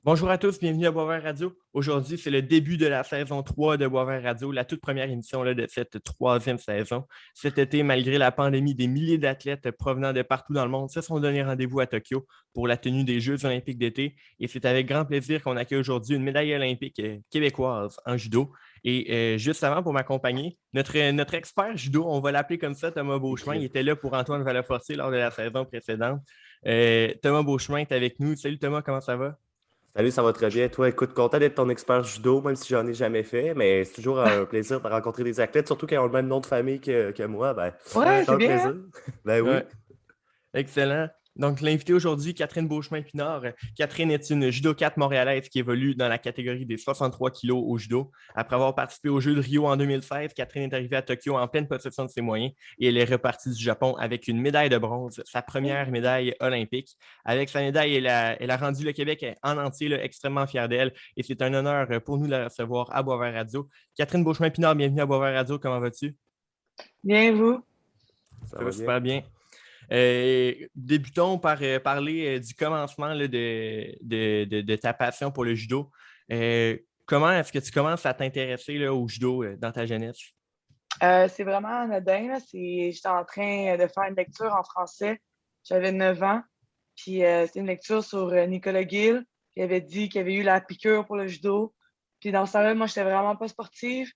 Bonjour à tous, bienvenue à Boisvert Radio. Aujourd'hui, c'est le début de la saison 3 de Boisvert Radio, la toute première émission de cette troisième saison. Cet été, malgré la pandémie, des milliers d'athlètes provenant de partout dans le monde se sont donné rendez-vous à Tokyo pour la tenue des Jeux olympiques d'été. Et c'est avec grand plaisir qu'on accueille aujourd'hui une médaille olympique québécoise en judo. Et juste avant, pour m'accompagner, notre expert judo, on va l'appeler comme ça, Thomas Beauchemin, il était là pour Antoine Vallafortier lors de la saison précédente. Thomas Beauchemin est avec nous. Salut Thomas, comment ça va? Salut, ça va très bien. Toi, écoute, content d'être ton expert judo, même si j'en ai jamais fait, mais c'est toujours un plaisir de rencontrer des athlètes, surtout quand ils ont le même nom de famille que moi. Ben, Ouais, c'est c'est un bien, hein? plaisir. Ben Ouais. oui. Excellent. Donc, l'invité aujourd'hui, Catherine Beauchemin-Pinard. Catherine est une judokate montréalaise qui évolue dans la catégorie des 63 kilos au judo. Après avoir participé aux Jeux de Rio en 2016, Catherine est arrivée à Tokyo en pleine possession de ses moyens et elle est repartie du Japon avec une médaille de bronze, sa première médaille olympique. Avec sa médaille, elle a rendu le Québec en entier là, extrêmement fier d'elle et c'est un honneur pour nous de la recevoir à Boisvert Radio. Catherine Beauchemin-Pinard, bienvenue à Boisvert Radio. Comment vas-tu? Bien, vous? Ça Ça va va bien. super bien. Débutons par parler du commencement là, de ta passion pour le judo. Comment est-ce que tu commences à t'intéresser là, au judo dans ta jeunesse? C'est vraiment anodin, là. J'étais en train de faire une lecture en français. J'avais 9 ans. Puis c'est une lecture sur Nicolas Gill, qui avait dit qu'il avait eu la piqûre pour le judo. Puis dans ce temps-là, moi, j'étais vraiment pas sportive.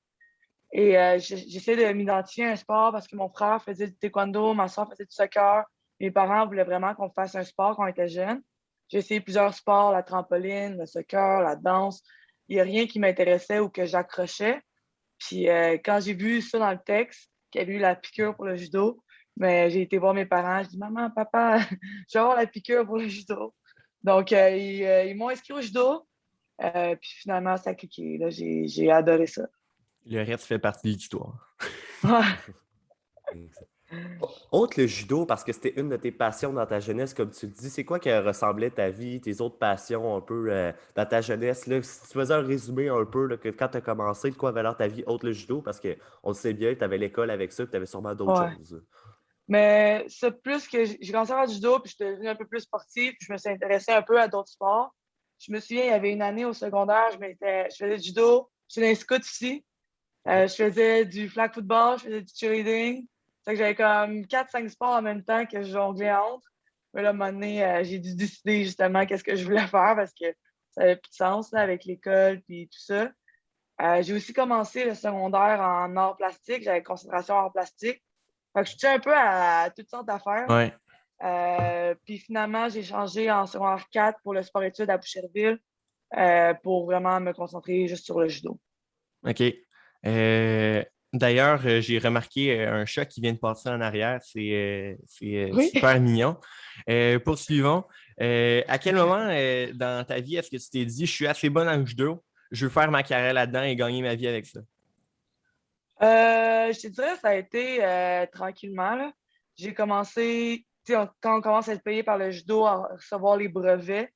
Et j'essaie de m'identifier à un sport parce que mon frère faisait du taekwondo, ma soeur faisait du soccer. Mes parents voulaient vraiment qu'on fasse un sport quand on était jeune. J'ai essayé plusieurs sports, la trampoline, le soccer, la danse. Il n'y a rien qui m'intéressait ou que j'accrochais. Puis quand j'ai vu ça dans le texte, qu'il y avait eu la piqûre pour le judo, mais j'ai été voir mes parents. Je dis, maman, papa, je vais avoir la piqûre pour le judo. Donc, ils m'ont inscrit au judo. Puis finalement, ça a cliqué. Là, j'ai adoré ça. Le reste fait partie de l'histoire. Autre le judo, parce que c'était une de tes passions dans ta jeunesse, comme tu le dis, c'est quoi qui ressemblait ta vie, tes autres passions un peu dans ta jeunesse, là? Si tu faisais un résumé un peu, là, que quand tu as commencé, de quoi avait l'air ta vie autre le judo, parce qu'on le sait bien, tu avais l'école avec ça, tu avais sûrement d'autres Ouais. choses. Mais c'est plus que j'ai commencé à faire du judo, puis je suis devenue un peu plus sportive, puis je me suis intéressée un peu à d'autres sports. Je me souviens, il y avait une année au secondaire, je faisais du judo, je faisais un scout aussi. Je faisais du flag football, je faisais du cheerleading. Fait que j'avais comme 4-5 sports en même temps que je jonglais entre. Mais là, à un moment donné, j'ai dû décider justement qu'est-ce que je voulais faire parce que ça n'avait plus de sens là, avec l'école et tout ça. J'ai aussi commencé le secondaire en art plastique. J'avais concentration en art plastique. Fait que je touchais un peu à toutes sortes d'affaires. Ouais, Puis finalement, j'ai changé en secondaire 4 pour le sport-études à Boucherville pour vraiment me concentrer juste sur le judo. OK. D'ailleurs, j'ai remarqué un chat qui vient de passer en arrière. C'est Oui. super mignon. Poursuivons. À quel moment dans ta vie est-ce que tu t'es dit, je suis assez bonne en judo, je veux faire ma carrière là-dedans et gagner ma vie avec ça? Je te dirais, ça a été tranquillement, là. J'ai commencé, tu sais, quand on commence à être payé par le judo, à recevoir les brevets,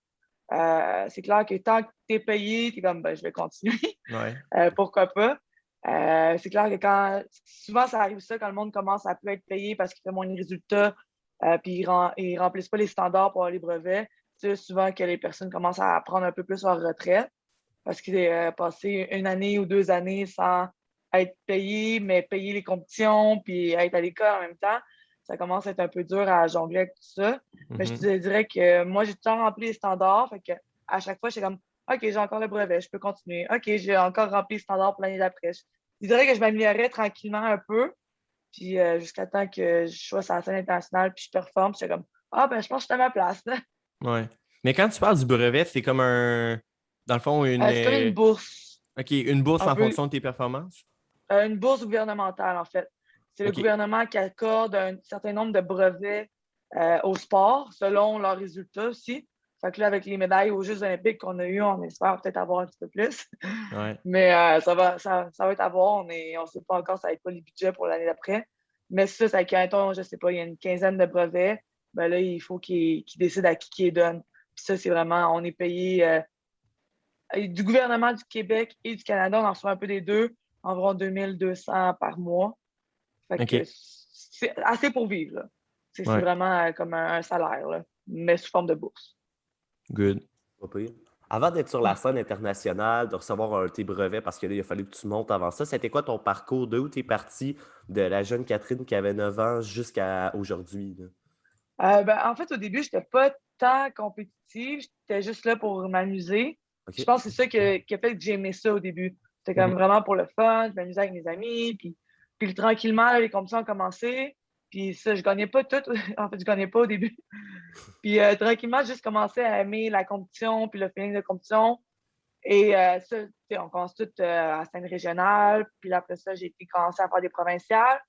c'est clair que tant que tu es payé, tu es comme, ben, je vais continuer. Ouais. Pourquoi pas? C'est clair que souvent, ça arrive ça quand le monde commence à plus être payé parce qu'il fait moins de résultats, puis ils remplissent pas les standards pour avoir les brevets. C'est souvent que les personnes commencent à prendre un peu plus leur retraite parce qu'ils passé une année ou 2 années sans être payé, mais payer les compétitions, puis être à l'école en même temps, ça commence à être un peu dur à jongler avec tout ça. Mais je Mhm. te dirais que moi, j'ai tout le temps rempli les standards. Fait que à chaque fois, j'étais comme, OK, j'ai encore le brevet, je peux continuer. OK, j'ai encore rempli les standards pour l'année d'après. Je dirais que je m'améliorais tranquillement un peu, puis jusqu'à temps que je sois sur la scène internationale, puis je performe, puis j'étais comme, ah, ben, je pense que je suis à ma place. Ouais. Mais quand tu parles du brevet, c'est comme dans le fond, C'est comme une bourse, OK, une bourse un en peu, fonction de tes performances? une bourse gouvernementale, en fait. C'est le OK. gouvernement qui accorde un certain nombre de brevets au sport, selon leurs résultats aussi. Fait que là, avec les médailles aux Jeux olympiques qu'on a eues, on espère peut-être avoir un petit peu plus. Ouais. Mais ça va être à voir. On ne sait pas encore, ça va être pas les budgets pour l'année d'après. Mais ça mettons, je sais pas, il y a une quinzaine de brevets. Ben là, il faut qu'ils décident à qui les donne. Puis ça, c'est vraiment, on est payé du gouvernement du Québec et du Canada, on en reçoit un peu des deux, environ 2200 par mois. Fait que OK. c'est assez pour vivre, là. C'est Ouais. vraiment comme un salaire, là, mais sous forme de bourse. Good. Pas pire. Avant d'être sur la scène internationale, de recevoir tes brevets, parce que là, il a fallu que tu montes avant ça, c'était quoi ton parcours? De où tu es parti de la jeune Catherine qui avait 9 ans jusqu'à aujourd'hui? Là? En fait, au début, je n'étais pas tant compétitive. J'étais juste là pour m'amuser. Je OK. pense que c'est ça qui a fait que j'aimais ça au début. C'était comme Mhm. vraiment pour le fun, je m'amusais avec mes amis. Puis tranquillement, là, les compétitions ont commencé. Puis ça, je gagnais pas tout. En fait, je gagnais pas au début. Puis tranquillement, j'ai juste commencé à aimer la compétition, puis le feeling de compétition. Et ça, tu sais, on commence tout à scène régionale. Puis après ça, j'ai commencé à faire des provinciales.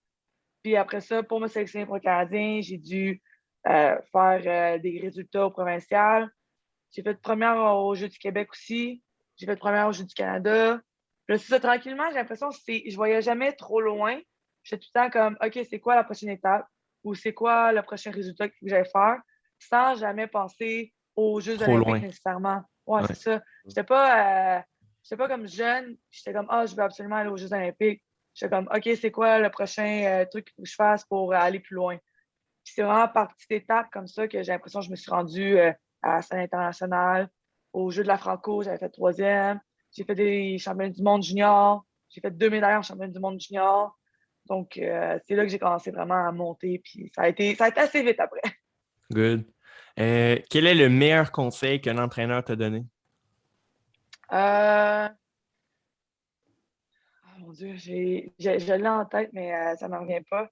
Puis après ça, pour me sélectionner pour le Canadien, j'ai dû faire des résultats au provincial. J'ai fait première aux Jeux du Québec aussi. J'ai fait première aux Jeux du Canada. Puis là, c'est ça, tranquillement, j'ai l'impression que je voyais jamais trop loin. J'étais tout le temps comme, OK, c'est quoi la prochaine étape? Ou c'est quoi le prochain résultat que j'allais faire? Sans jamais penser aux Jeux Trop olympiques loin. nécessairement. Ouais, Ouais. c'est ça. J'étais pas comme jeune. J'étais comme, je veux absolument aller aux Jeux olympiques. J'étais comme, OK, c'est quoi le prochain truc qu'il faut que je fasse pour aller plus loin? Puis c'est vraiment par petites étapes comme ça que j'ai l'impression que je me suis rendue à la scène internationale. Aux Jeux de la Franco, j'avais fait troisième. J'ai fait des championnats du monde junior. J'ai fait 2 médailles en championnat du monde junior. Donc, c'est là que j'ai commencé vraiment à monter. Puis ça a été assez vite après. Good. Quel est le meilleur conseil qu'un entraîneur t'a donné? Euh, oh mon Dieu, je l'ai en tête, mais ça ne me revient pas.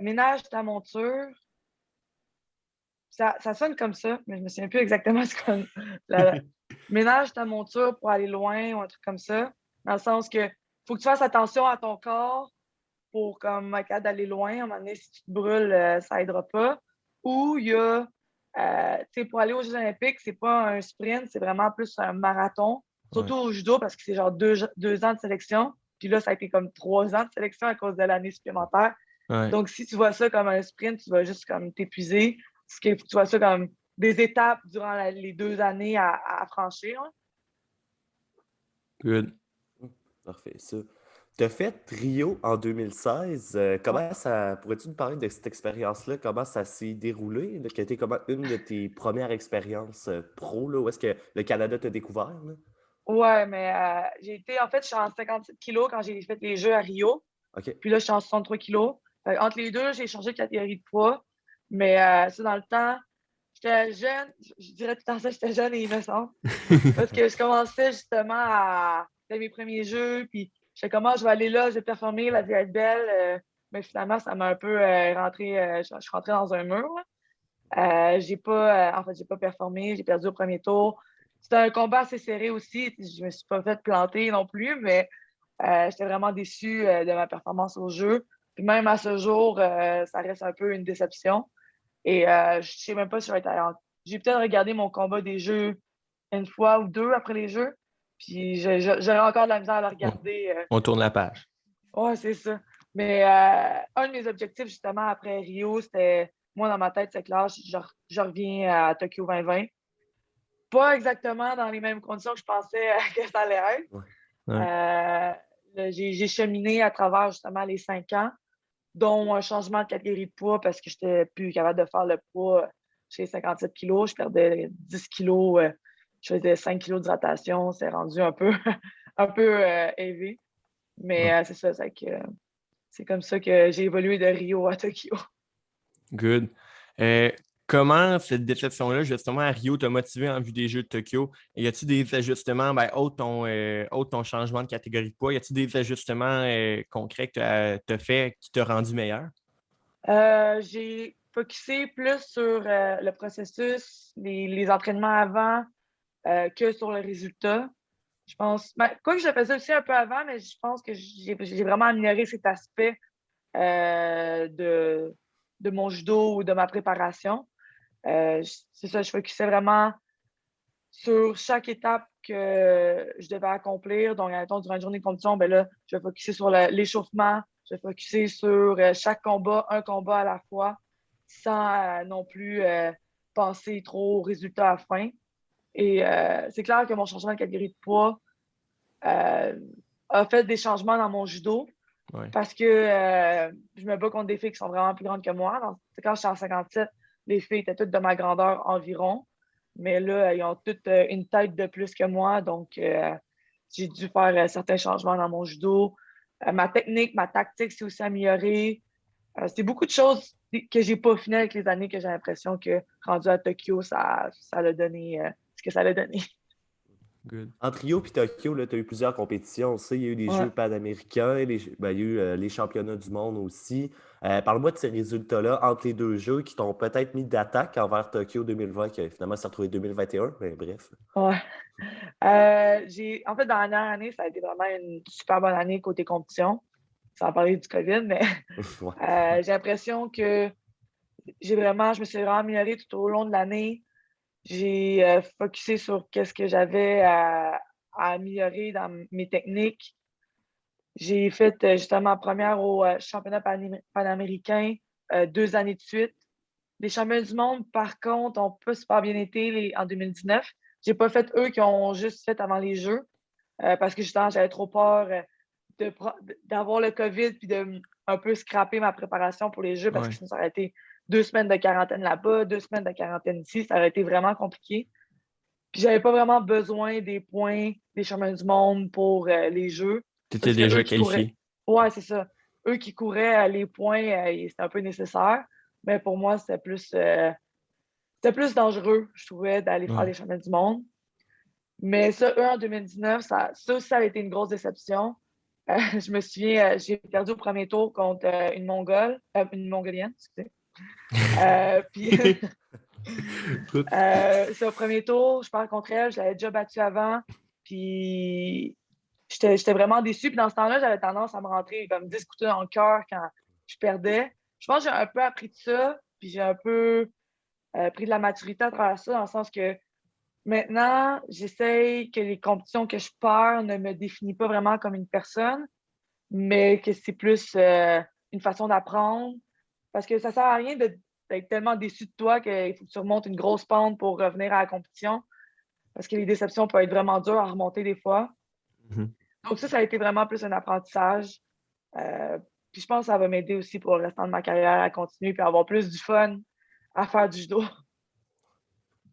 Ménage ta monture. Ça sonne comme ça, mais je me souviens plus exactement ce qu'on. Ménage ta monture pour aller loin ou un truc comme ça. Dans le sens que faut que tu fasses attention à ton corps pour comme être capable d'aller loin. À un moment donné, si tu te brûles, ça aidera pas. Ou il y a, tu sais, pour aller aux Jeux olympiques, c'est pas un sprint, c'est vraiment plus un marathon. Ouais. Surtout au judo, parce que c'est genre 2 ans de sélection. Puis là, ça a été comme 3 ans de sélection à cause de l'année supplémentaire. Ouais. Donc, si tu vois ça comme un sprint, tu vas juste comme t'épuiser. Ce qui faut que tu vois ça comme des étapes durant les 2 années à franchir. Hein. Good. Parfait, ça. Tu as fait Rio en 2016. Ouais. Comment ça, pourrais-tu nous parler de cette expérience-là? Comment ça s'est déroulé? Là, quelle était comment une de tes premières expériences pro, là, où est-ce que le Canada t'a découvert? Là? Ouais, mais en fait, je suis en 57 kilos quand j'ai fait les Jeux à Rio. OK. Puis là, je suis en 63 kilos. Entre les deux, j'ai changé de catégorie de poids. Mais ça, dans le temps, j'étais jeune. Je dirais tout le temps ça, j'étais jeune et innocente. Parce que je commençais justement à faire mes premiers jeux. Puis je sais comment je vais aller là, je vais performer, la vie va être belle. Mais finalement, ça m'a un peu rentré. Je suis rentrée dans un mur. J'ai pas, en fait, j'ai pas performé. J'ai perdu au premier tour. C'était un combat assez serré aussi. Je me suis pas fait planter non plus, mais j'étais vraiment déçue de ma performance au jeu. Puis même à ce jour, ça reste un peu une déception. Et je sais même pas si je vais être allée J'ai peut-être regardé mon combat des jeux une fois ou deux après les jeux. Puis j'aurais encore de la misère à le On, regarder. on tourne la page. Ouais, c'est ça. Mais un de mes objectifs, justement, après Rio, c'était, moi, dans ma tête, c'est clair, je reviens à Tokyo 2020. Pas exactement dans les mêmes conditions que je pensais que ça allait être. Ouais. Ouais. J'ai cheminé à travers, justement, les 5 ans, dont un changement de catégorie de poids parce que j'étais plus capable de faire le poids chez 57 kilos. Je perdais 10 kilos. Je faisais 5 kilos d'hydratation. C'est rendu un peu, un peu élevé. Mais Ouais. c'est ça, c'est comme ça que j'ai évolué de Rio à Tokyo. Good. Euh, Comment cette déception-là, justement, à Rio, t'a motivé en vue des Jeux de Tokyo? Y a-t-il des ajustements, autre ton changement de catégorie de poids, y a-t-il des ajustements concrets que tu as fait qui t'ont rendu meilleur? J'ai focusé plus sur le processus, les entraînements avant que sur le résultat. Je pense, quoi que je le faisais aussi un peu avant, mais je pense que j'ai vraiment amélioré cet aspect de mon judo ou de ma préparation. C'est ça, je focusais vraiment sur chaque étape que je devais accomplir. Donc, admettons, durant une journée de compétition, ben là, je vais focuser sur l'échauffement, je vais focuser sur chaque combat, un combat à la fois, sans non plus penser trop au résultat à la fin. Et c'est clair que mon changement de catégorie de poids euh, a fait des changements dans mon judo Ouais. parce que je me bats contre des filles qui sont vraiment plus grandes que moi. Donc, quand j'étais en 57, les filles étaient toutes de ma grandeur environ. Mais là, ils ont toutes une tête de plus que moi. Donc, j'ai dû faire certains changements dans mon judo. Ma technique, ma tactique s'est aussi améliorée. C'est beaucoup de choses que j'ai pas fini avec les années que j'ai l'impression que rendu à Tokyo, ça l'a donné ce que ça l'a donné. Good. Entre Rio et Tokyo, tu as eu plusieurs compétitions. On sait, il y a eu les Ouais. Jeux panaméricains, il y a eu les championnats du monde aussi. Parle-moi de ces résultats-là entre les deux Jeux qui t'ont peut-être mis d'attaque envers Tokyo 2020, qui finalement s'est retrouvé 2021, mais bref. Ouais. En fait, dans la dernière année, ça a été vraiment une super bonne année côté compétition, sans parler du COVID, mais Ouais. j'ai l'impression que je me suis vraiment améliorée tout au long de l'année. J'ai focusé sur qu'est-ce que j'avais à améliorer dans mes techniques. J'ai fait justement première au championnat panaméricain 2 années de suite. Les championnats du monde, par contre, ont pas super bien été en 2019. J'ai pas fait eux qui ont juste fait avant les Jeux parce que justement, j'avais trop peur d'avoir le COVID puis de un peu scraper ma préparation pour les Jeux parce que Ouais. sinon, ça aurait été 2 semaines de quarantaine là-bas, 2 semaines de quarantaine ici. Ça aurait été vraiment compliqué. Puis j'avais pas vraiment besoin des points des championnats du monde pour les Jeux. Tu étais Parce que déjà eux qui couraient. qualifié. Ouais, c'est ça. Eux qui couraient les points, c'était un peu nécessaire. Mais pour moi, c'était plus dangereux, je trouvais, d'aller faire Ouais. les championnats du monde. Mais ça, eux, en 2019, ça aussi, ça a été une grosse déception. Je me souviens, j'ai perdu au premier tour contre une Mongolienne, excusez. Puis, Oups. c'est au premier tour, je perds contre elle, je l'avais déjà battue avant. Puis, j'étais vraiment déçue. Puis, dans ce temps-là, j'avais tendance à me rentrer comme 10 couteaux dans le cœur quand je perdais. Je pense que j'ai un peu appris de ça. Puis, j'ai un peu pris de la maturité à travers ça, dans le sens que maintenant, j'essaye que les compétitions que je perds ne me définissent pas vraiment comme une personne, mais que c'est plus une façon d'apprendre. Parce que ça sert à rien d'être tellement déçu de toi qu'il faut que tu remontes une grosse pente pour revenir à la compétition. Parce que les déceptions peuvent être vraiment dures à remonter des fois. Mhm. Donc ça a été vraiment plus un apprentissage. Euh, puis je pense que ça va m'aider aussi pour le restant de ma carrière à continuer et avoir plus du fun à faire du judo.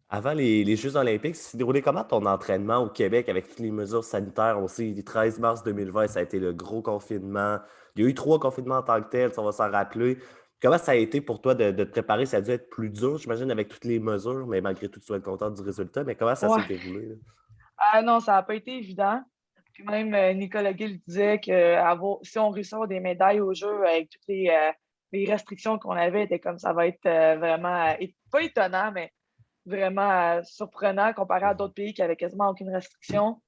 Avant les Jeux olympiques, s'est déroulé comment ton entraînement au Québec avec toutes les mesures sanitaires? On sait, le 13 mars 2020, ça a été le gros confinement. Il y a eu 3 confinements en tant que tel, on va s'en rappeler. Comment ça a été pour toi de te préparer? Ça a dû être plus dur, j'imagine, avec toutes les mesures, mais malgré tout, tu dois être content du résultat. Mais comment ça s'est Ouais. déroulé, là? Ah non, ça n'a pas été évident. Puis même Nicolas Gill disait que si on réussit à avoir des médailles au jeu avec toutes les restrictions qu'on avait, était comme ça va être vraiment, pas étonnant, mais vraiment surprenant comparé à d'autres pays qui avaient quasiment aucune restriction.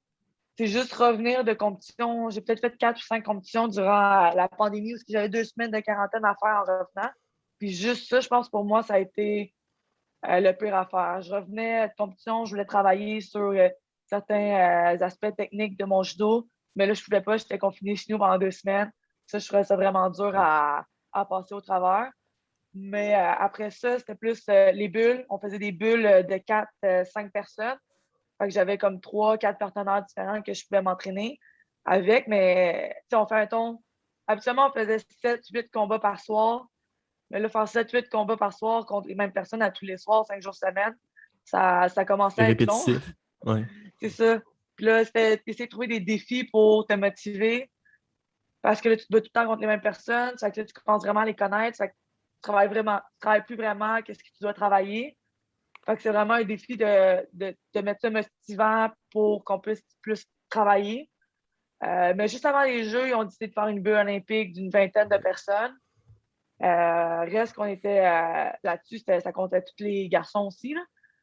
C'est juste revenir de compétition. J'ai peut-être fait 4 ou 5 compétitions durant la pandémie où j'avais 2 semaines de quarantaine à faire en revenant. Puis juste ça, je pense pour moi, ça a été le pire à faire. Je revenais de compétition, je voulais travailler sur certains aspects techniques de mon judo, mais là, je ne pouvais pas, j'étais confinée chez nous pendant 2 semaines. Ça, je trouvais ça vraiment dur à passer au travers. Mais après ça, c'était plus les bulles. On faisait des bulles de 4, 5 personnes. Fait que j'avais comme 3, 4 partenaires différents que je pouvais m'entraîner avec. Mais on fait un ton. Habituellement, on faisait 7, 8 combats par soir. Mais là, faire 7, 8 combats par soir contre les mêmes personnes à tous les soirs, 5 jours semaine, ça commençait C'est à être long. répétitif. Ouais. C'est ça. Puis là, c'était essayer de trouver des défis pour te motiver. Parce que là, tu te bats tout le temps contre les mêmes personnes. Ça fait que là, tu commences vraiment à les connaître. Ça fait que tu travailles plus vraiment qu'est-ce que tu dois travailler. Fait que c'est vraiment un défi de mettre ça motivant pour qu'on puisse plus travailler. Mais juste avant les Jeux, ils ont décidé de faire une bulle olympique d'une vingtaine de personnes. Reste qu'on était là-dessus, ça comptait tous les garçons aussi. Là.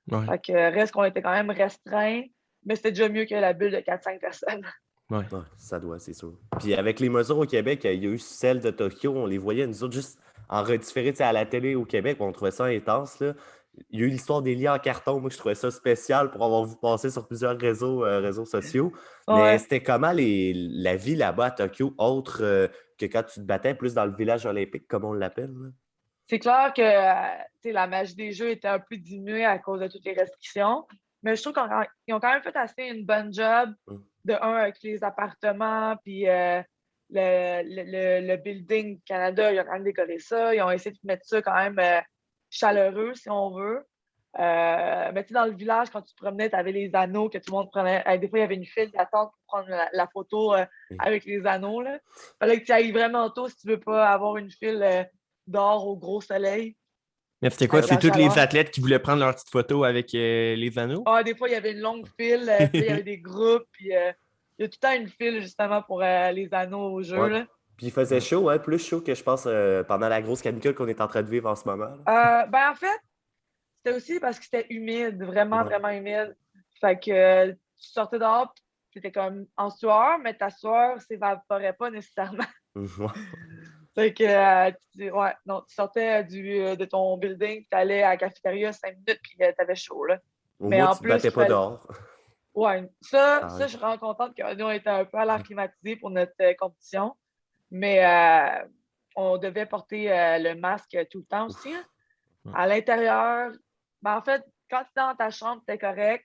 Ouais. Fait que reste qu'on était quand même restreint, mais c'était déjà mieux que la bulle de 4, 5 personnes. Ouais. Ouais, ça doit, c'est sûr. Puis avec les mesures au Québec, il y a eu celles de Tokyo, on les voyait, nous autres, juste en redifféré à la télé au Québec, on trouvait ça intense, là. Il y a eu l'histoire des liens en carton, moi je trouvais ça spécial pour avoir vu passer sur plusieurs réseaux sociaux. Mais Ouais. c'était comment la vie là-bas à Tokyo, autre que quand tu te battais plus dans le village olympique, comme on l'appelle, là? C'est clair que la magie des Jeux était un peu diminuée à cause de toutes les restrictions, mais je trouve qu'ils ont quand même fait assez une bonne job Hum. de avec les appartements, puis le Building Canada, ils ont quand même décoré ça. Ils ont essayé de mettre ça quand même chaleureux, si on veut. Mais tu sais, dans le village, quand tu te promenais, tu avais les anneaux que tout le monde prenait. Des fois, il y avait une file d'attente pour prendre la photo avec les anneaux. Il fallait que tu ailles vraiment tôt si tu veux pas avoir une file dehors au gros soleil, Mais c'était quoi? avec C'est la tous les chaleur. athlètes qui voulaient prendre leur petite photo avec les anneaux? Des fois, il y avait une longue file, puis là, il y avait des groupes, puis il y a tout le temps une file justement pour les anneaux au jeu. Ouais. Là. Puis il faisait chaud, hein, plus chaud que je pense pendant la grosse canicule qu'on est en train de vivre en ce moment. Là. En fait, c'était aussi parce que c'était humide, vraiment, Ouais. vraiment humide. Fait que tu sortais dehors, tu étais comme en sueur, mais ta sueur ne s'évaporait pas nécessairement. Ouais. Fait que tu sortais de ton building, tu allais à la cafétéria 5 minutes, puis tu avais chaud. Là. Au Mais moins, en tu te plus, battais pas dehors. ouais, Ah ça, ouais. je suis vraiment contente que nous, on était un peu à l'air climatisé pour notre compétition. Mais on devait porter le masque tout le temps aussi. Hein. À l'intérieur, en fait, quand tu es dans ta chambre, c'était correct.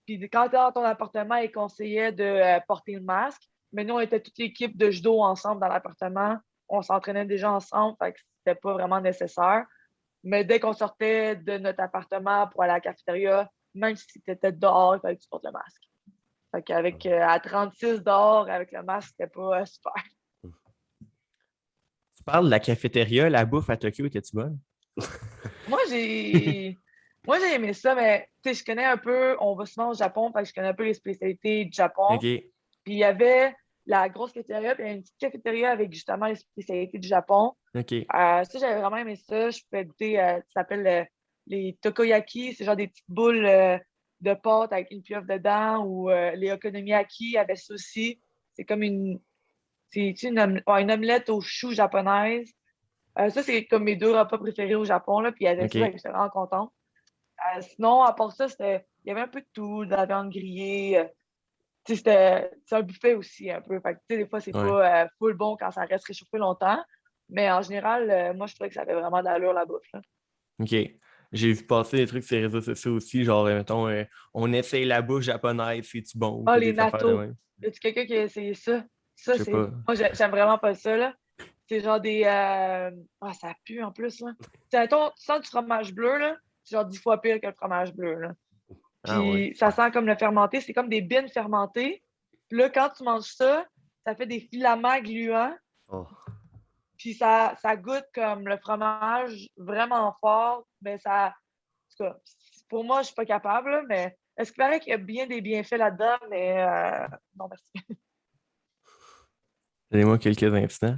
Puis quand tu es dans ton appartement, il conseillait de porter le masque. Mais nous, on était toute l'équipe de judo ensemble dans l'appartement. On s'entraînait déjà ensemble, fait que c'était pas vraiment nécessaire. Mais dès qu'on sortait de notre appartement pour aller à la cafétéria, même si tu étais dehors, il fallait que tu portes le masque. Fait qu'avec à 36 dehors, avec le masque, c'était pas super. Tu parles de la cafétéria, la bouffe à Tokyo, était-tu bonne? Moi, j'ai Moi, j'ai aimé ça, mais tu sais, je connais un peu, on va souvent au Japon, fait que je connais un peu les spécialités du Japon. OK. Puis il y avait la grosse cafétéria, puis il y avait une petite cafétéria avec justement les spécialités du Japon. OK. Ça, j'avais vraiment aimé ça. Je pouvais goûter, ça s'appelle les tokoyaki, c'est genre des petites boules de pâte avec une pieuvre dedans, ou les okonomiyaki avec ça aussi. C'est comme une omelette aux choux japonaise. Ça, c'est comme mes 2 repas préférés au Japon, là, puis il y avait ça, OK. j'étais vraiment contente. Sinon, à part ça, il y avait un peu de tout, de la viande grillée. Tu sais, c'est un buffet aussi, un peu. Fait que, tu sais, des fois, c'est Ouais. pas full bon quand ça reste réchauffé longtemps. Mais en général, moi, je trouvais que ça avait vraiment d'allure, la bouffe. Là. OK. J'ai vu passer des trucs sur les réseaux sociaux aussi, genre, mettons, on essaye la bouffe japonaise, c'est-tu bon? Ou Les des affaires de nattos. même. Y a-tu quelqu'un qui a essayé ça? Ça, Je sais c'est. pas. Moi, j'aime vraiment pas ça, là. C'est genre des. Ça pue en plus, là. Mettons, tu sens du fromage bleu, là. C'est genre 10 fois pire que le fromage bleu, là. Ah ouais. Puis ça sent comme le fermenté. C'est comme des bines fermentées. Puis là, quand tu manges ça, ça fait des filaments gluants. Oh. Puis ça goûte comme le fromage vraiment fort. Mais ça. En tout cas, pour moi, je suis pas capable, là, mais est-ce qu'il paraît qu'il y a bien des bienfaits là-dedans? Mais non, merci. Donnez-moi quelques instants.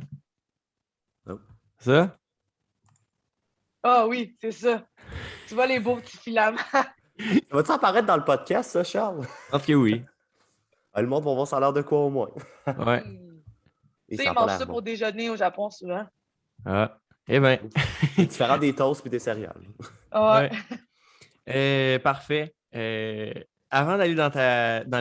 Oh. Ça? Ah oui, c'est ça. Tu vois les beaux petits filaments. Va-tu apparaître dans le podcast, ça, Charles? Je pense que oui. Le monde va voir ça a l'air de quoi au moins. Ouais. Et Tu sais, ça ils a pas mangent l'air ça bon. pour déjeuner au Japon souvent. Ah. Eh bien. C'est différent des toasts et des céréales. Ouais. Ouais. Parfait. Avant d'aller dans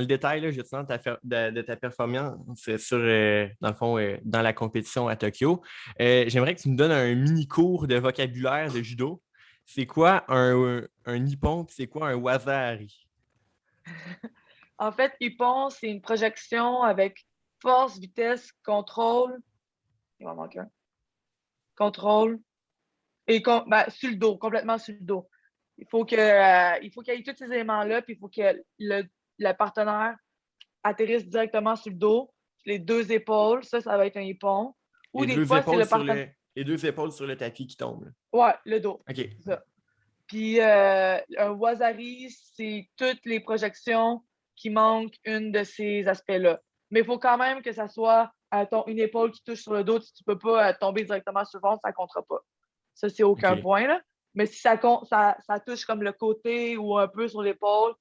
le détail là, justement, de ta performance sur, dans le fond, dans la compétition à Tokyo, j'aimerais que tu me donnes un mini cours de vocabulaire de judo. C'est quoi un nippon et c'est quoi un wazari? En fait, Ippon, c'est une projection avec force, vitesse, contrôle. Il m'en manque un. Contrôle. Et sur le dos, complètement sur le dos. Il faut qu'il y ait tous ces éléments-là, puis il faut que le partenaire atterrisse directement sur le dos, les 2 épaules, ça va être un Ippon. Ou Les des deux fois, c'est épaules le sur partenaire. les deux épaules sur le tapis qui tombent. Là. Ouais, le dos. OK. C'est ça. Puis un Wazari, c'est toutes les projections qui manquent une de ces aspects-là. Mais il faut quand même que ça soit une épaule qui touche sur le dos. Tu ne peux pas tomber directement sur le ventre, ça ne comptera pas. Ça, c'est aucun OK. point. Là. Mais si ça touche comme le côté ou un peu sur l'épaule,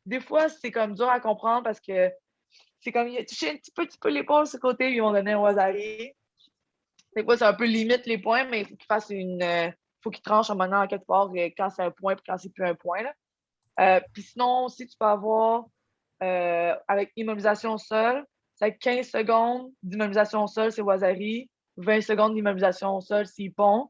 des fois, c'est comme dur à comprendre parce que c'est comme il a touché un petit peu l'épaule sur le côté, ils vont donner un Wazari. Des fois, c'est un peu limite les points, mais il faut qu'il fasse faut qu'il tranche un moment en quelque part quand c'est un point et quand c'est plus un point. Puis sinon, aussi, tu peux avoir avec immobilisation au sol, c'est 15 secondes d'immobilisation au sol, c'est Wazari, 20 secondes d'immobilisation au sol, c'est Ippon.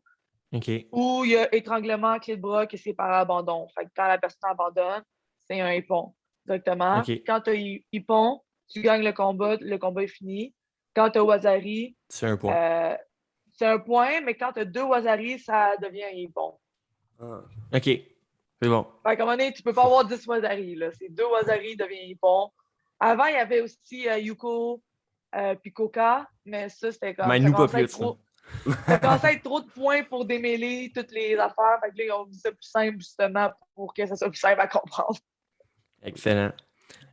OK. Ou il y a étranglement, clé de bras, que c'est par abandon. Fait que quand la personne abandonne, c'est un Ippon directement. OK. Quand tu as Ippon, tu gagnes le combat est fini. Quand tu as Wazari, C'est un point. c'est un point, mais quand tu as 2 Wazari, ça devient un Ippon. Ah. OK. C'est bon. Fait qu'à un moment donné, tu peux pas avoir 10 Wazari, là. C'est 2 Wazari devient bon. Avant, il y avait aussi Yuko puis Coca, mais ça, c'était comme, ça Mine-nous pas commençait à être plus. Là. trop, ça commençait à être trop de points pour démêler toutes les affaires. Fait que là, ils ont mis ça plus simple, justement, pour que ça soit plus simple à comprendre. Excellent.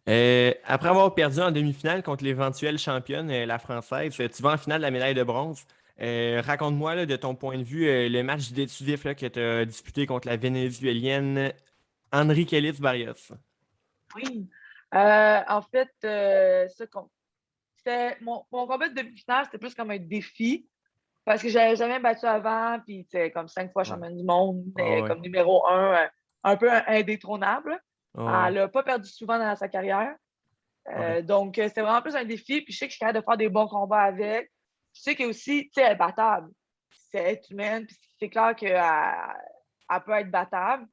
Après avoir perdu en demi-finale contre l'éventuelle championne, la française, tu vas en finale de la médaille de bronze. Raconte-moi là, de ton point de vue le match décisif là, que tu as disputé contre la Vénézuélienne Henriquelis Barrios. Oui. En fait, c'était mon combat de demi-finale, c'était plus comme un défi. Parce que j'avais jamais battu avant, puis tu sais, comme 5 fois Ouais. championne du monde, Oh, ouais. comme numéro un peu indétrônable. Oh, Elle n'a pas perdu souvent dans sa carrière. ouais. Donc, c'était vraiment plus un défi. Puis je sais que je suis capable de faire des bons combats avec. Je sais qu'elle aussi, tu sais, elle est battable. Elle est humaine, puis c'est clair qu'elle peut être battable.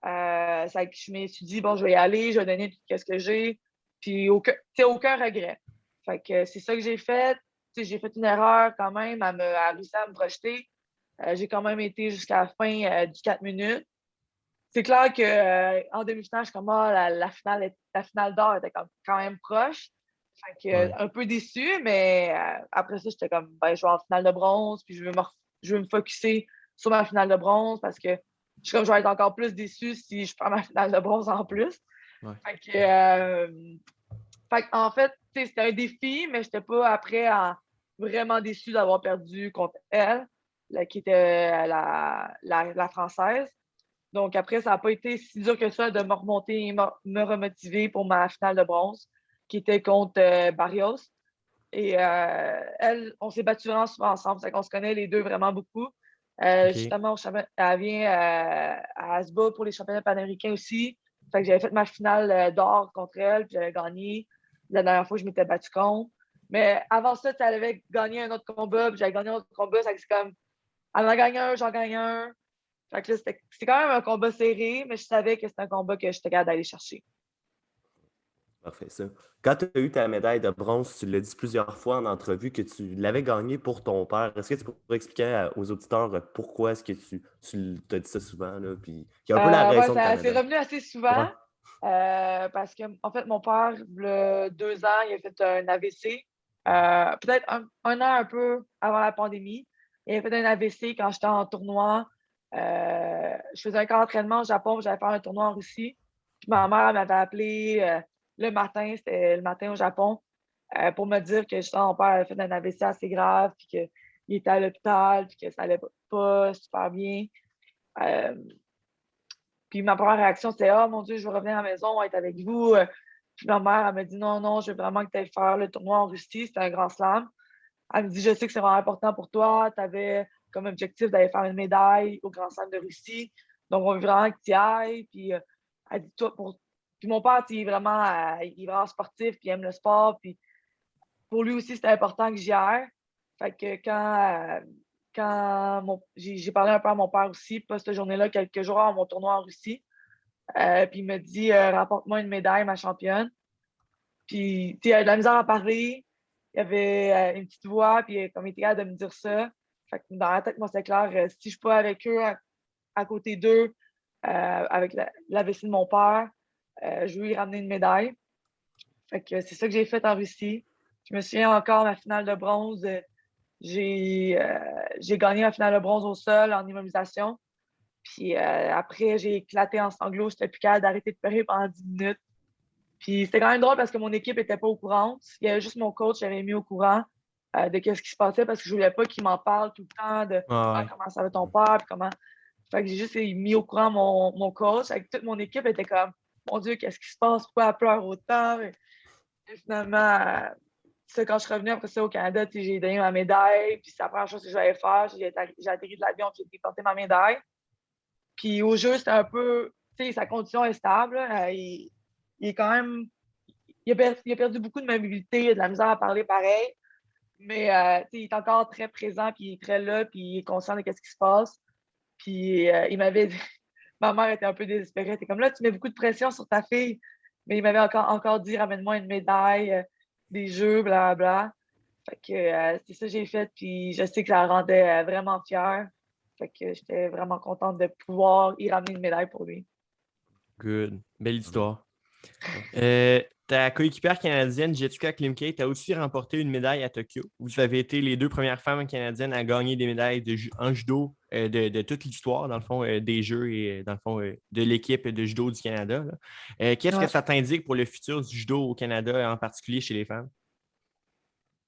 Ça, je me suis dit, bon, je vais y aller, je vais donner tout ce que j'ai. Puis aucun regret. Fait que c'est ça que j'ai fait. J'ai fait une erreur quand même. Elle a réussi à me projeter. J'ai quand même été jusqu'à la fin du 4 minutes. C'est clair qu'en demi-finale, je suis comme, la finale d'or était quand même proche. Fait que, Ouais. un peu déçue, mais après ça, j'étais comme, ben, je vais en finale de bronze, puis je veux me focusser sur ma finale de bronze parce que je vais être encore plus déçue si je prends ma finale de bronze en plus. Ouais. Fait que, en fait, c'était un défi, mais je n'étais pas après vraiment déçue d'avoir perdu contre elle, qui était la Française. Donc après, ça n'a pas été si dur que ça de me remonter et me remotiver pour ma finale de bronze, qui était contre Barrios. Et elle, on s'est battu vraiment souvent ensemble, c'est qu'on se connaît les deux vraiment beaucoup. OK. Justement, elle vient à Asba pour les championnats panaméricains aussi. Fait que j'avais fait ma finale d'or contre elle, puis j'avais gagné. La dernière fois, je m'étais battu contre. Mais avant ça, elle avait gagné un autre combat, puis j'avais gagné un autre combat. C'est comme, elle en gagne un, j'en gagne un. Fait que là, c'était quand même un combat serré, mais je savais que c'était un combat que j'étais capable d'aller chercher. Parfait, ça. Quand tu as eu ta médaille de bronze, tu l'as dit plusieurs fois en entrevue que tu l'avais gagnée pour ton père. Est-ce que tu pourrais expliquer aux auditeurs pourquoi est-ce que tu t'as dit ça souvent, là, puis qui est un peu la Ouais, raison de ta c'est médaille? revenu assez Ouais. souvent parce que, en fait, mon père, il y a 2 ans, il a fait un AVC. Peut-être un an un peu avant la pandémie. Il a fait un AVC quand j'étais en tournoi. Je faisais un camp d'entraînement au Japon, j'allais faire un tournoi en Russie. Puis ma mère elle m'avait appelé le matin, c'était le matin au Japon, pour me dire que justement, mon père avait fait un AVC assez grave, puis qu'il était à l'hôpital, puis que ça allait pas super bien. Euh, Puis ma première réaction, c'était oh mon Dieu, je veux revenir à la maison, on va être avec vous. Puis ma mère, elle m'a dit non, non, je veux vraiment que tu ailles faire le tournoi en Russie. C'était un grand slam. Elle me dit je sais que c'est vraiment important pour toi. Tu avais comme objectif d'aller faire une médaille au Grand Slam de Russie. Donc, on veut vraiment que tu y ailles. Puis elle dit toi pour. Puis mon père, il est vraiment sportif, puis il aime le sport. Puis pour lui aussi, c'était important que j'y aille. Fait que quand j'ai parlé un peu à mon père aussi, pas cette journée-là, quelques jours avant mon tournoi en Russie. Puis il me dit rapporte-moi une médaille, ma championne. Puis il avait de la misère à parler. Il y avait une petite voix, puis comme il était capable de me dire ça. Fait que dans la tête, moi, c'est clair, si je suis pas avec eux, à côté d'eux, avec la vessie de mon père, je veux lui ramener une médaille. Fait que c'est ça que j'ai fait en Russie. Je me souviens encore, ma finale de bronze, j'ai gagné ma finale de bronze au sol en immobilisation. Puis après, j'ai éclaté en sanglots. J'étais plus capable d'arrêter de pleurer pendant 10 minutes. Puis c'était quand même drôle parce que mon équipe n'était pas au courant. Il y avait juste mon coach qui avait mis au courant de ce qui se passait parce que je voulais pas qu'il m'en parle tout le temps de Ah, ouais. comment ça va ton père, puis comment. Fait que j'ai juste mis au courant mon coach. Avec toute mon équipe était comme mon Dieu, qu'est-ce qui se passe? Pourquoi elle pleure autant? Et finalement, quand je suis revenue après ça au Canada, j'ai donné ma médaille. Puis c'est la première chose que j'allais faire. J'ai atterri de l'avion, j'ai été porter ma médaille. Puis au jeu, c'était un peu, tu sais, sa condition est stable. Il est quand même, il a perdu beaucoup de mobilité, il a de la misère à parler pareil. Mais il est encore très présent, puis il est très là, puis il est conscient de ce qui se passe. Puis il m'avait dit, ma mère était un peu désespérée. Elle était comme là, tu mets beaucoup de pression sur ta fille. Mais il m'avait encore dit, ramène-moi une médaille des Jeux, blablabla. Fait que c'est ça que j'ai fait, puis je sais que ça la rendait vraiment fière. Fait que j'étais vraiment contente de pouvoir y ramener une médaille pour lui. Good. Belle histoire. Ta coéquipière canadienne, Jessica Klimke, a aussi remporté une médaille à Tokyo. Vous avez été les 2 premières femmes canadiennes à gagner des médailles en judo de toute l'histoire, dans le fond, des Jeux et dans le fond, de l'équipe de judo du Canada. Là. Qu'est-ce que Ouais. ça t'indique pour le futur du judo au Canada, en particulier chez les femmes?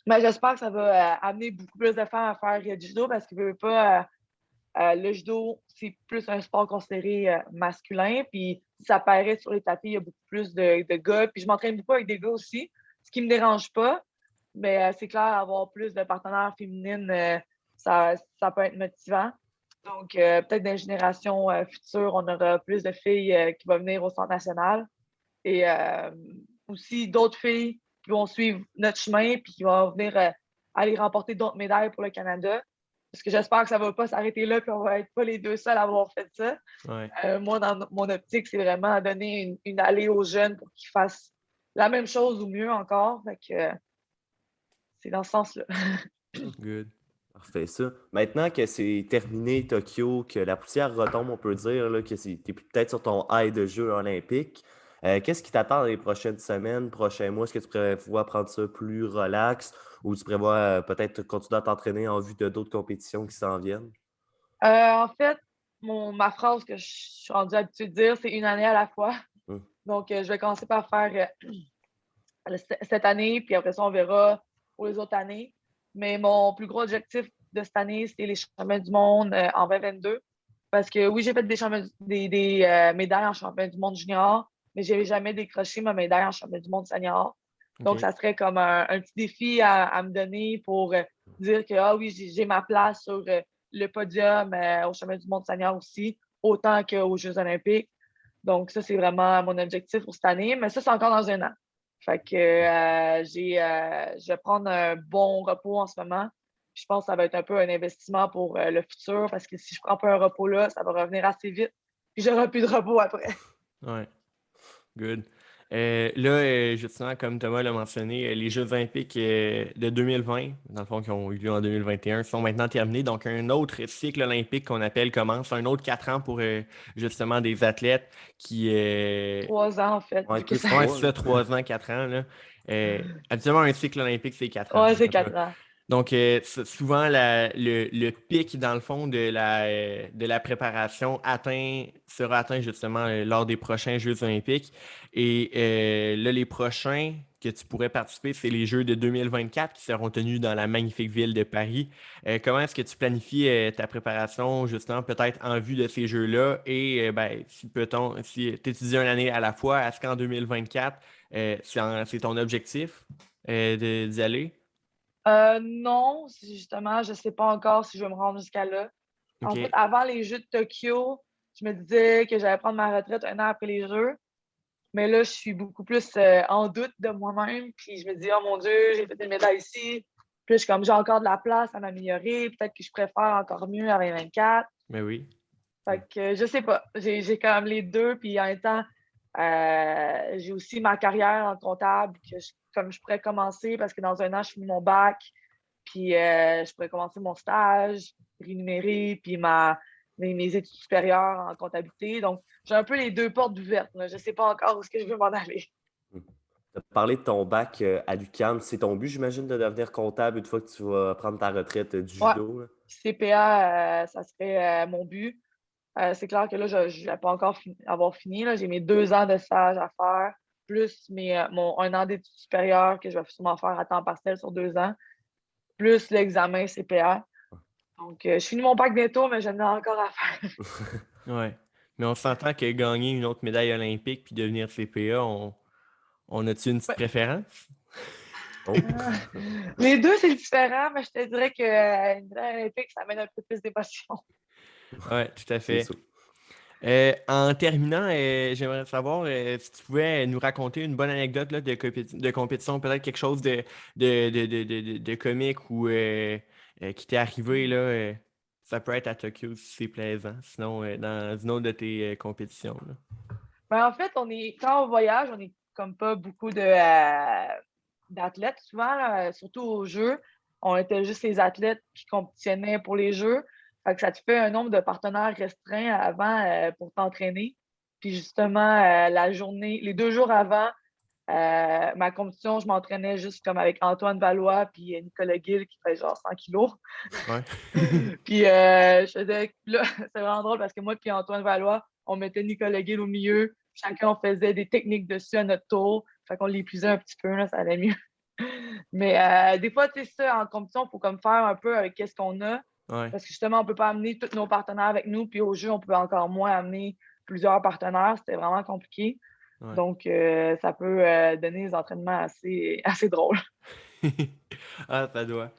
Mais j'espère que ça va amener beaucoup plus de femmes à faire du judo parce que veut pas, le judo, c'est plus un sport considéré masculin. Puis ça paraît sur les tapis, il y a beaucoup plus de gars. Puis je m'entraîne beaucoup avec des gars aussi, ce qui ne me dérange pas. Mais c'est clair, avoir plus de partenaires féminines, ça peut être motivant. Donc, peut-être dans les générations futures, on aura plus de filles qui vont venir au Centre national. Et aussi d'autres filles qui vont suivre notre chemin puis qui vont venir aller remporter d'autres médailles pour le Canada. Parce que j'espère que ça ne va pas s'arrêter là, puis on va être pas les deux seuls à avoir fait ça. Ouais. Moi, dans mon optique, c'est vraiment donner une allée aux jeunes pour qu'ils fassent la même chose ou mieux encore. Fait que c'est dans ce sens-là. Good. Parfait, ça. Maintenant que c'est terminé Tokyo, que la poussière retombe, on peut dire là, que tu es peut-être sur ton high de Jeux olympiques, qu'est-ce qui t'attend dans les prochaines semaines, prochains mois? Est-ce que tu prévois prendre ça plus relax ou tu prévois peut-être continuer à t'entraîner en vue de d'autres compétitions qui s'en viennent? En fait, ma phrase que je suis rendue habituée de dire, c'est une année à la fois. Hum. Donc, je vais commencer par faire cette année, puis après ça, on verra pour les autres années. Mais mon plus gros objectif de cette année, c'est les championnats du monde en 2022. Parce que oui, j'ai fait des médailles en championnat du monde junior, mais je n'avais jamais décroché ma médaille en championnat du monde senior. Donc, OK. ça serait comme un petit défi à me donner pour dire que ah oui, j'ai ma place sur le podium au championnat du monde senior aussi, autant qu'aux Jeux olympiques. Donc, ça, c'est vraiment mon objectif pour cette année. Mais ça, c'est encore dans un an. Fait que je vais prendre un bon repos en ce moment. Puis je pense que ça va être un peu un investissement pour le futur parce que si je prends pas un repos là, ça va revenir assez vite. Puis j'aurai plus de repos après. Ouais. Good. Là, justement, comme Thomas l'a mentionné, les Jeux olympiques de 2020, dans le fond, qui ont eu lieu en 2021, sont maintenant terminés. Donc, un autre cycle olympique qu'on appelle commence, un autre 4 ans pour justement des athlètes qui... 3 ans, en fait. Ouais, Vu que plus ça... Ouais, trois, c'est là. ça, 3 ans, 4 ans. Là. Habituellement, un cycle olympique, c'est 4 ans. Ouais, c'est En tout cas. 4 ans. Donc, souvent, le pic, dans le fond, de la préparation sera atteint justement lors des prochains Jeux olympiques. Et là, les prochains que tu pourrais participer, c'est les Jeux de 2024 qui seront tenus dans la magnifique ville de Paris. Comment est-ce que tu planifies ta préparation, justement, peut-être en vue de ces Jeux-là? Et ben, si tu étudies une année à la fois, est-ce qu'en 2024, c'est ton objectif d'y aller? Non, justement, je ne sais pas encore si je vais me rendre jusqu'à là. En fait, OK. avant les Jeux de Tokyo, je me disais que j'allais prendre ma retraite un an après les Jeux. Mais là, je suis beaucoup plus en doute de moi-même. Puis je me dis, oh mon Dieu, j'ai fait une médaille ici. Puis je suis comme, j'ai encore de la place à m'améliorer. Peut-être que je préfère encore mieux à 2024. Mais oui. Fait que je sais pas. J'ai quand même les deux. Puis en même temps, j'ai aussi ma carrière en comptable comme je pourrais commencer parce que dans un an, je finis mon bac. Puis je pourrais commencer mon stage, rémunéré, puis mes études supérieures en comptabilité. Donc, j'ai un peu les deux portes ouvertes. Là. Je ne sais pas encore où est-ce que je veux m'en aller. Tu as parlé de ton bac à l'UQAM. C'est ton but, j'imagine, de devenir comptable une fois que tu vas prendre ta retraite du Ouais, judo, là? CPA, ça serait mon but. C'est clair que là, je ne vais pas encore avoir fini. Là. J'ai mes 2 ans de stage à faire, plus un an d'études supérieures que je vais sûrement faire à temps partiel sur 2 ans, plus l'examen CPA. Donc, je finis mon bac bientôt, mais j'en ai encore à faire. Ouais. Mais on s'entend que gagner une autre médaille olympique puis devenir CPA, on a-tu une petite Ouais. préférence? Oh. Les deux, c'est différent, mais je te dirais qu'une médaille olympique, ça amène un peu plus d'émotion. Oui, tout à C'est fait. sûr. En terminant, j'aimerais savoir si tu pouvais nous raconter une bonne anecdote là, de compétition, peut-être quelque chose de comique ou qui t'est arrivé là. Ça peut être à Tokyo si c'est plaisant. Sinon, dans une autre de tes compétitions. Là. Ben, en fait, quand on voyage, on n'est comme pas beaucoup d'athlètes souvent, là, surtout aux Jeux. On était juste les athlètes qui compétitionnaient pour les Jeux. Fait que ça te fait un nombre de partenaires restreint avant pour t'entraîner. Puis justement, les 2 jours avant ma compétition, je m'entraînais juste comme avec Antoine Valois puis Nicolas Gill qui fait genre 100 kilos. Ouais. Puis je faisais, là, c'est vraiment drôle parce que moi puis Antoine Valois, on mettait Nicolas Gill au milieu. Chacun, on faisait des techniques dessus à notre tour. Fait qu'on l'épuisait un petit peu, là, ça allait mieux. Mais des fois, tu sais, ça, en compétition, il faut comme faire un peu avec qu'est-ce qu'on a. Ouais. Parce que justement, on ne peut pas amener tous nos partenaires avec nous. Puis au jeu, on peut encore moins amener plusieurs partenaires. C'était vraiment compliqué. Ouais. Donc, ça peut donner des entraînements assez, assez drôles. Ah, ça doit.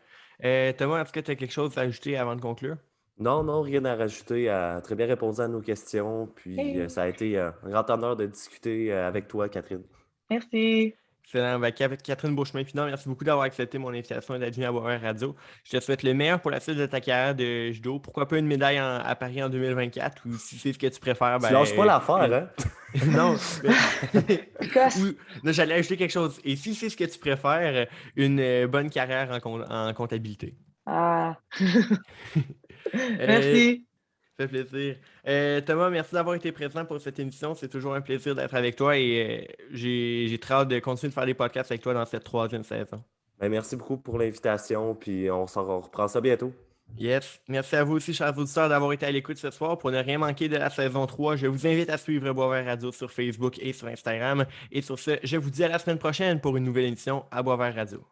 Thomas, est-ce que tu as quelque chose à ajouter avant de conclure? Non, rien à rajouter. Très bien répondu à nos questions. Puis Hey, ça a été un grand honneur de discuter avec toi, Catherine. merci. Excellent. Ben, Catherine Beauchemin-Pinard, merci beaucoup d'avoir accepté mon invitation et d'être venue à Boisvert Radio. Je te souhaite le meilleur pour la suite de ta carrière de judo. Pourquoi pas une médaille à Paris en 2024 ou si c'est ce que tu préfères, Tu lâches pas l'affaire, hein? Non, Écosse. non, j'allais ajouter quelque chose. Et si c'est ce que tu préfères, une bonne carrière en comptabilité. Ah. Euh, Merci. Ça fait plaisir. Thomas, merci d'avoir été présent pour cette émission. C'est toujours un plaisir d'être avec toi et j'ai très hâte de continuer de faire des podcasts avec toi dans cette 3e saison. Ben, merci beaucoup pour l'invitation. Puis on reprend ça bientôt. Yes. Merci à vous aussi, chers auditeurs, d'avoir été à l'écoute ce soir. Pour ne rien manquer de la saison 3, je vous invite à suivre Boisvert Radio sur Facebook et sur Instagram. Et sur ce, je vous dis à la semaine prochaine pour une nouvelle émission à Boisvert Radio.